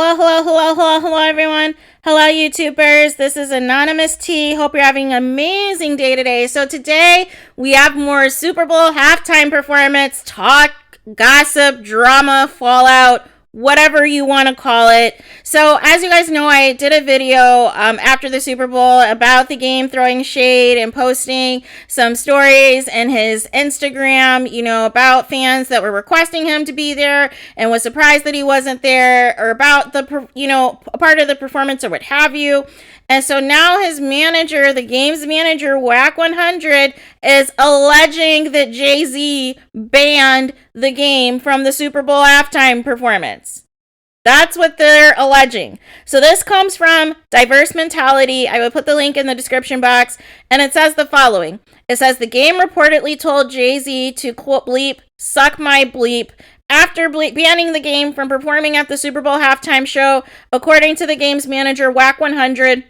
Hello, everyone. Hello, YouTubers. This is Anonymous T. Hope you're having an amazing day today. So today, we have more Super Bowl halftime performance, talk, gossip, drama, fallout, whatever you want to call it. So as you guys know, I did a video after the Super Bowl about the game, throwing shade and posting some stories in his Instagram, about fans that were requesting him to be there and was surprised that he wasn't there, or about the, a part of the performance or what have you. And so now his manager, the game's manager, WACK 100, is alleging that Jay-Z banned the game from the Super Bowl halftime performance. That's what they're alleging. So this comes from Diverse Mentality. I will put the link in the description box. And it says the following. It says the game reportedly told Jay-Z to, quote, bleep, suck my bleep, after banning the game from performing at the Super Bowl halftime show. According to the game's manager, WACK 100,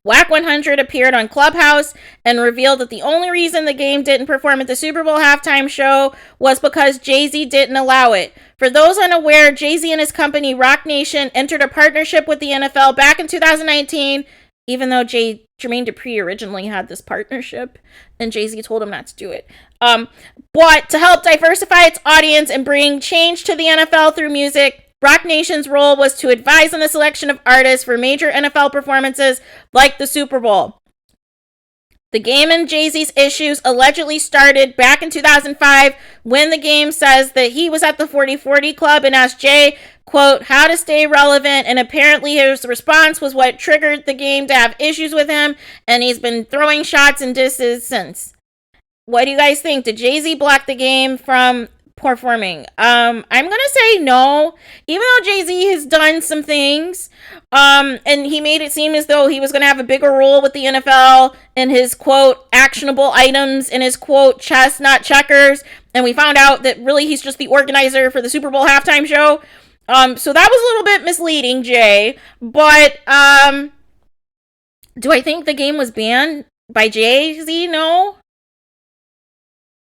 WACK 100 appeared on Clubhouse and revealed that the only reason the game didn't perform at the Super Bowl halftime show was because Jay-Z didn't allow it. For those unaware, Jay-Z and his company Roc Nation entered a partnership with the NFL back in 2019, even though Jermaine Dupri originally had this partnership and Jay-Z told him not to do it. But to help diversify its audience and bring change to the NFL through music, Roc Nation's role was to advise on the selection of artists for major NFL performances like the Super Bowl. The game and Jay-Z's issues allegedly started back in 2005 when the game says that he was at the 40/40 club and asked Jay, quote, how to stay relevant, and apparently his response was what triggered the game to have issues with him, and he's been throwing shots and disses since. What do you guys think? Did Jay-Z block the game from performing? I'm gonna say no, even though Jay-Z has done some things, and he made it seem as though he was gonna have a bigger role with the NFL and his, quote, actionable items in his, quote, chess, not checkers, and we found out that really he's just the organizer for the Super Bowl halftime show. So that was a little bit misleading, Jay, but do I think the game was banned by Jay-Z? No.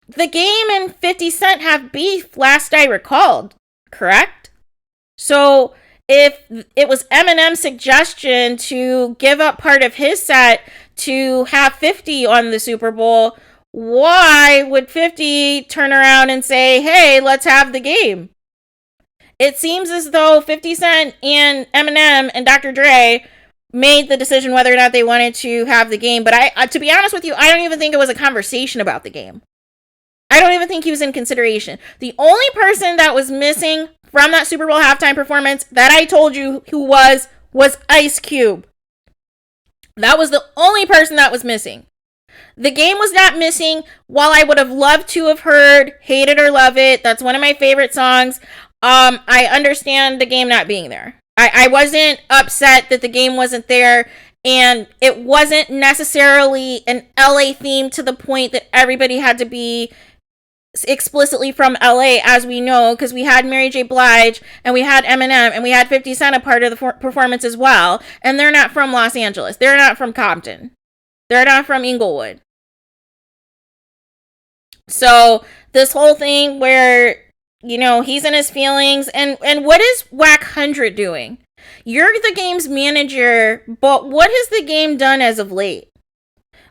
The game and 50 Cent have beef, last I recalled, correct? So if it was Eminem's suggestion to give up part of his set to have 50 on the Super Bowl, why would 50 turn around and say, hey, let's have the game? It seems as though 50 Cent and Eminem and Dr. Dre made the decision whether or not they wanted to have the game. But I to be honest with you, I don't even think it was a conversation about the game. I don't even think he was in consideration. The only person that was missing from that Super Bowl halftime performance that I told you who was Ice Cube. That was the only person that was missing. The game was not missing. While I would have loved to have heard Hate It or Love It, that's one of my favorite songs, I understand the game not being there. I wasn't upset that the game wasn't there. And it wasn't necessarily an LA theme to the point that everybody had to be explicitly from LA, as we know, because we had Mary J. Blige and we had Eminem and we had 50 Cent a part of the performance as well. And they're not from Los Angeles. They're not from Compton. They're not from Inglewood. So this whole thing where, he's in his feelings, and what is WACK 100 doing? You're the game's manager, but what has the game done as of late?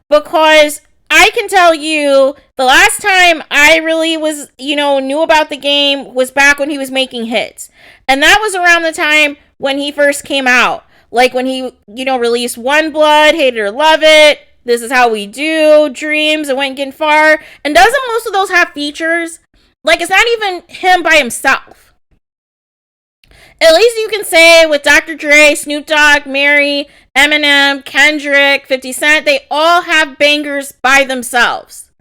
Because I can tell you, the last time I really was, knew about the game was back when he was making hits. And that was around the time when he first came out. Like when he, released One Blood, Hate It or Love It, This Is How We Do, Dreams, and Went Getting Far. And doesn't most of those have features? Like, it's not even him by himself. At least you can say with Dr. Dre, Snoop Dogg, Mary, Eminem, Kendrick, 50 Cent, they all have bangers by themselves.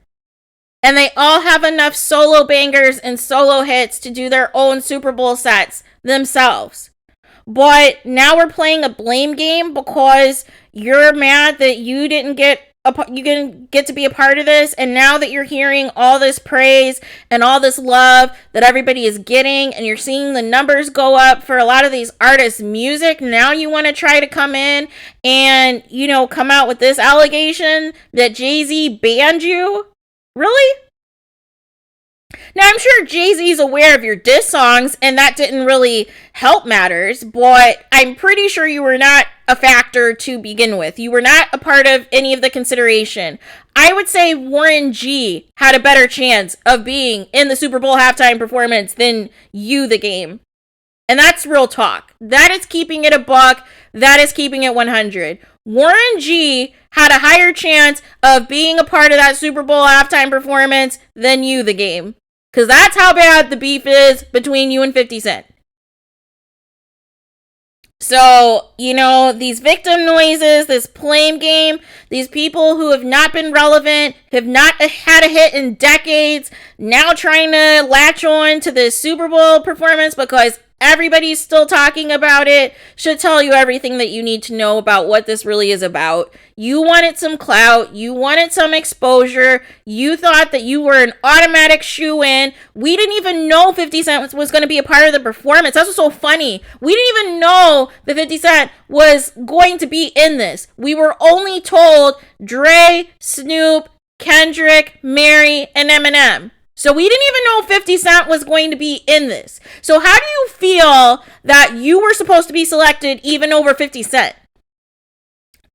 And they all have enough solo bangers and solo hits to do their own Super Bowl sets themselves. But now we're playing a blame game because you're mad that you didn't get to be a part of this, and now that you're hearing all this praise and all this love that everybody is getting, and you're seeing the numbers go up for a lot of these artists' music, now you want to try to come in and, come out with this allegation that Jay-Z banned you? Really? Now, I'm sure Jay-Z's aware of your diss songs, and that didn't really help matters, but I'm pretty sure you were not a factor to begin with. You were not a part of any of the consideration. I would say Warren G had a better chance of being in the Super Bowl halftime performance than you, the game. And that's real talk. That is keeping it a buck. That is keeping it 100. Warren G had a higher chance of being a part of that Super Bowl halftime performance than you, the game. Because that's how bad the beef is between you and 50 Cent. So, you know, these victim noises, this blame game, these people who have not been relevant, have not had a hit in decades, now trying to latch on to this Super Bowl performance because everybody's still talking about it, should tell you everything that you need to know about what this really is about. You wanted some clout. You wanted some exposure. You thought that you were an automatic shoo-in. We didn't even know 50 Cent was going to be a part of the performance. That's what's so funny. We didn't even know that 50 Cent was going to be in this. We were only told Dre, Snoop, Kendrick, Mary, and Eminem. So we didn't even know 50 Cent was going to be in this. So how do you feel that you were supposed to be selected even over 50 Cent?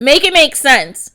Make it make sense.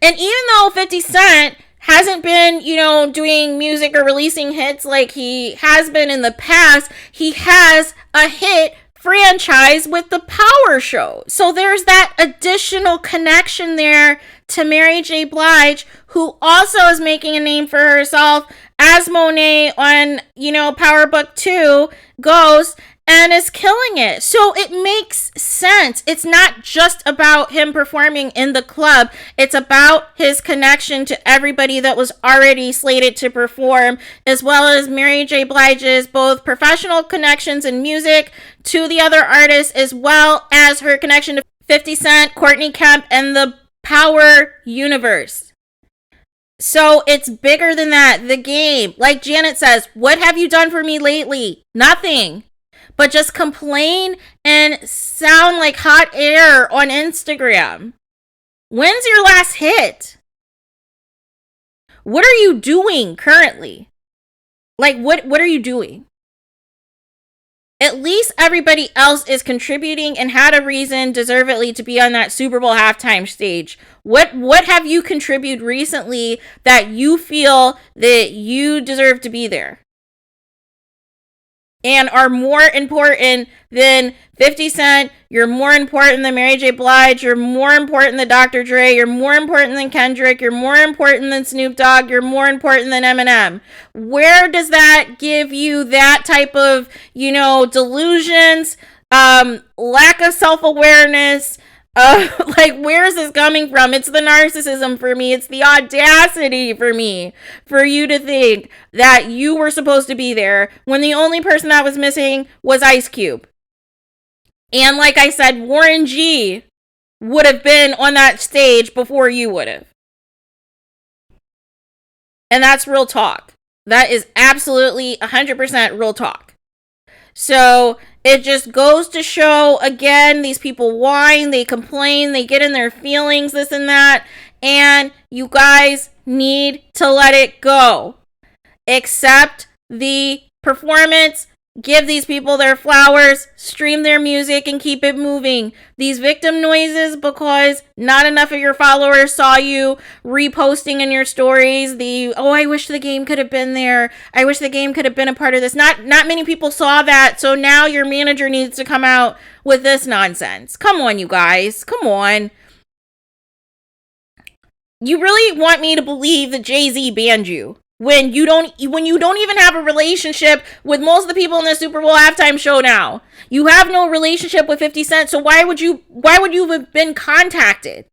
And even though 50 Cent hasn't been, you know, doing music or releasing hits like he has been in the past, he has a hit franchise with the Power Show. So there's that additional connection there to Mary J. Blige, who also is making a name for herself as Monet on, you know, Power Book 2 goes, and is killing it. So it makes sense. It's not just about him performing in the club. It's about his connection to everybody that was already slated to perform, as well as Mary J. Blige's both professional connections in music to the other artists, as well as her connection to 50 Cent, Courtney Kemp, and the Power universe. So it's bigger than that. The game, like Janet says, what have you done for me lately? Nothing. But just complain and sound like hot air on Instagram. When's your last hit? What are you doing currently? Like, what are you doing? At least everybody else is contributing and had a reason deservedly to be on that Super Bowl halftime stage. What have you contributed recently that you feel that you deserve to be there? And are more important than 50 Cent, you're more important than Mary J. Blige, you're more important than Dr. Dre, you're more important than Kendrick, you're more important than Snoop Dogg, you're more important than Eminem. Where does that give you that type of, you know, delusions, lack of self-awareness? Like, where is this coming from? It's the narcissism for me. It's the audacity for me, for you to think that you were supposed to be there when the only person that was missing was Ice Cube. And like I said, Warren G would have been on that stage before you would have. And that's real talk. That is absolutely 100% real talk. So it just goes to show, again, these people whine, they complain, they get in their feelings, this and that, and you guys need to let it go. Accept the performance, give these people their flowers, stream their music, and keep it moving. These victim noises because not enough of your followers saw you reposting in your stories oh, I wish the game could have been there. I wish the game could have been a part of this. Not many people saw that, so now your manager needs to come out with this nonsense. Come on, you guys. Come on. You really want me to believe that Jay-Z banned you when you don't even have a relationship with most of the people in the Super Bowl halftime show now? You have no relationship with 50 Cent, so why would you have been contacted?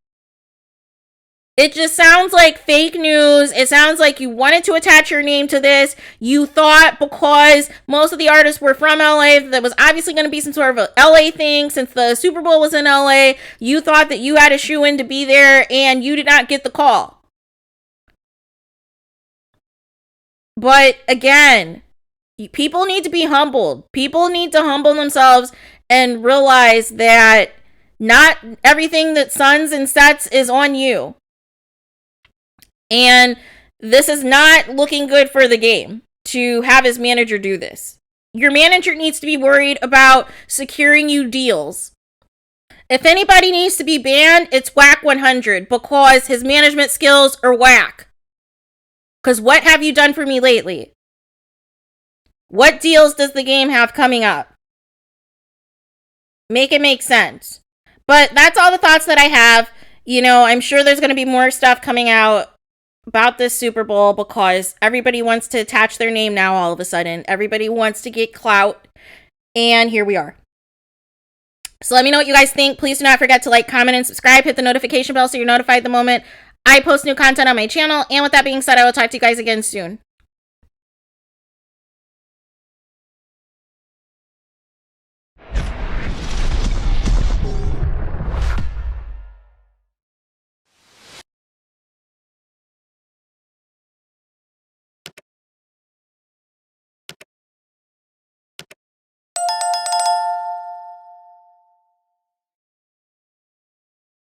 It just sounds like fake news. It sounds like you wanted to attach your name to this. You thought because most of the artists were from LA, that was obviously going to be some sort of a LA thing since the Super Bowl was in LA. You thought that you had a shoe in to be there and you did not get the call. But again, people need to be humbled. People need to humble themselves and realize that not everything that suns and sets is on you. And this is not looking good for the game. to have his manager do this. Your manager needs to be worried about securing you deals. If anybody needs to be banned, it's WACK 100 because his management skills are whack. Because what have you done for me lately? What deals does the game have coming up? Make it make sense. But that's all the thoughts that I have. You know, I'm sure there's going to be more stuff coming out about this Super Bowl because everybody wants to attach their name now all of a sudden. Everybody wants to get clout. And here we are. So let me know what you guys think. Please do not forget to like, comment, and subscribe. Hit the notification bell so you're notified the moment I post new content on my channel. And with that being said, I will talk to you guys again soon.